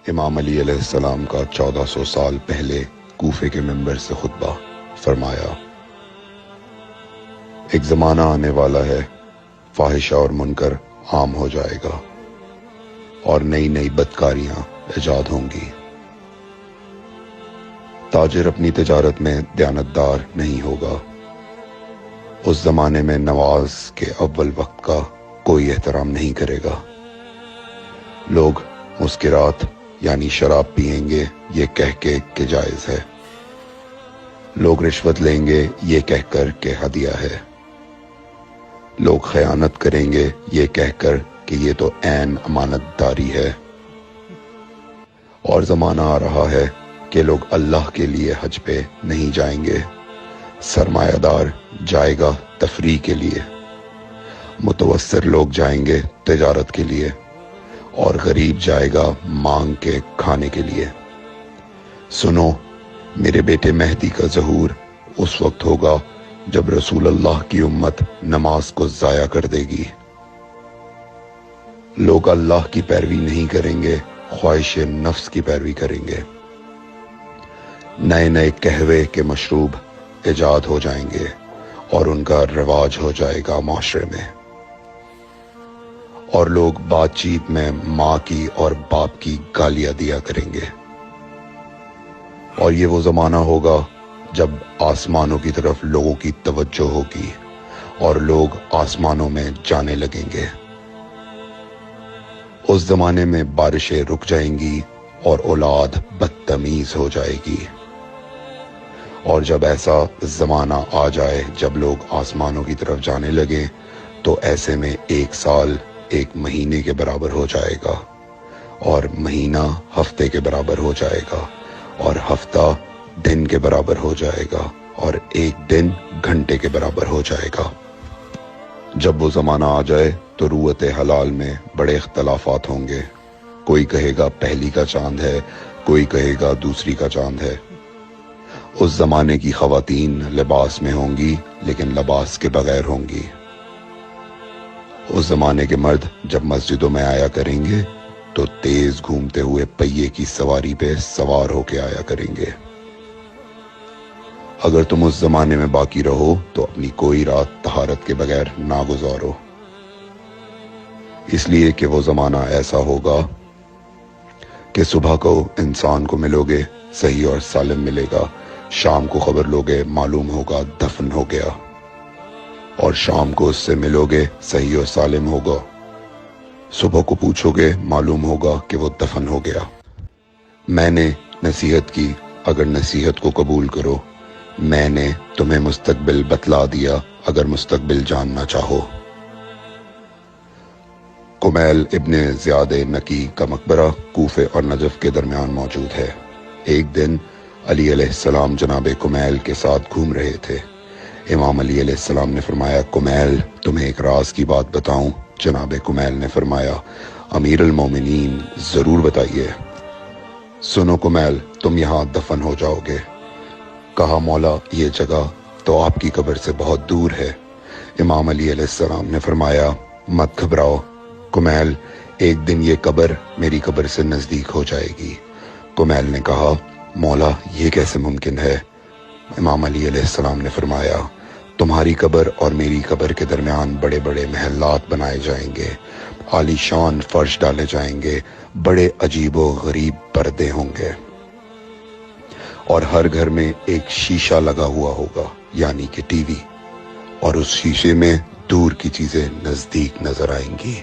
امام علی علیہ السلام کا 1400 سال پہلے کوفے کے منبر سے خطبہ فرمایا، ایک زمانہ آنے والا ہے، فاحشہ اور منکر عام ہو جائے گا اور نئی نئی بدکاریاں ایجاد ہوں گی۔ تاجر اپنی تجارت میں دیانتدار نہیں ہوگا۔ اس زمانے میں نماز کے اول وقت کا کوئی احترام نہیں کرے گا۔ لوگ مسکرات یعنی شراب پئیں گے یہ کہہ کے کہ جائز ہے۔ لوگ رشوت لیں گے یہ کہہ کر کہ ہدیہ ہے۔ لوگ خیانت کریں گے یہ کہہ کر کہ یہ تو عین امانت داری ہے۔ اور زمانہ آ رہا ہے کہ لوگ اللہ کے لیے حج پہ نہیں جائیں گے، سرمایہ دار جائے گا تفریح کے لیے، متوسر لوگ جائیں گے تجارت کے لیے، اور غریب جائے گا مانگ کے کھانے کے لیے۔ سنو، میرے بیٹے مہدی کا ظہور اس وقت ہوگا جب رسول اللہ کی امت نماز کو ضائع کر دے گی۔ لوگ اللہ کی پیروی نہیں کریں گے، خواہش نفس کی پیروی کریں گے۔ نئے نئے قہوے کے مشروب ایجاد ہو جائیں گے اور ان کا رواج ہو جائے گا معاشرے میں، اور لوگ بات چیت میں ماں کی اور باپ کی گالیاں دیا کریں گے۔ اور یہ وہ زمانہ ہوگا جب آسمانوں کی طرف لوگوں کی توجہ ہوگی اور لوگ آسمانوں میں جانے لگیں گے۔ اس زمانے میں بارشیں رک جائیں گی اور اولاد بدتمیز ہو جائے گی۔ اور جب ایسا زمانہ آ جائے جب لوگ آسمانوں کی طرف جانے لگیں تو ایسے میں ایک سال ایک مہینے کے برابر ہو جائے گا، اور مہینہ ہفتے کے برابر ہو جائے گا، اور ہفتہ دن کے برابر ہو جائے گا، اور ایک دن گھنٹے کے برابر ہو جائے گا۔ جب وہ زمانہ آ جائے تو روت حلال میں بڑے اختلافات ہوں گے۔ کوئی کہے گا پہلی کا چاند ہے، کوئی کہے گا دوسری کا چاند ہے۔ اس زمانے کی خواتین لباس میں ہوں گی لیکن لباس کے بغیر ہوں گی۔ اس زمانے کے مرد جب مسجدوں میں آیا کریں گے تو تیز گھومتے ہوئے پہیے کی سواری پہ سوار ہو کے آیا کریں گے۔ اگر تم اس زمانے میں باقی رہو تو اپنی کوئی رات طہارت کے بغیر نہ گزارو، اس لیے کہ وہ زمانہ ایسا ہوگا کہ صبح کو انسان کو ملو گے صحیح اور سالم ملے گا، شام کو خبر لوگے معلوم ہوگا دفن ہو گیا، اور شام کو اس سے ملو گے صحیح اور سالم ہوگا، صبح کو پوچھو گے معلوم ہوگا کہ وہ دفن ہو گیا۔ میں نے نصیحت کی، اگر نصیحت کو قبول کرو، میں نے تمہیں مستقبل بتلا دیا اگر مستقبل جاننا چاہو۔ کمیل ابن زیاد نکی کا مقبرہ کوفے اور نجف کے درمیان موجود ہے۔ ایک دن علی علیہ السلام جناب کمیل کے ساتھ گھوم رہے تھے۔ امام علی علیہ السلام نے فرمایا، کمیل تمہیں ایک راز کی بات بتاؤں؟ جناب کمیل نے فرمایا، امیر المومنین ضرور بتائیے۔ سنو کمیل، تم یہاں دفن ہو جاؤ گے۔ کہا، مولا یہ جگہ تو آپ کی قبر سے بہت دور ہے۔ امام علی علیہ السلام نے فرمایا، مت گھبراؤ کمیل، ایک دن یہ قبر میری قبر سے نزدیک ہو جائے گی۔ کمیل نے کہا، مولا یہ کیسے ممکن ہے؟ امام علی علیہ السلام نے فرمایا، تمہاری قبر اور میری قبر کے درمیان بڑے بڑے محلات بنائے جائیں گے، عالی شان فرش ڈالے جائیں گے، بڑے عجیب و غریب پردے ہوں گے، اور ہر گھر میں ایک شیشہ لگا ہوا ہوگا یعنی کہ ٹی وی، اور اس شیشے میں دور کی چیزیں نزدیک نظر آئیں گی۔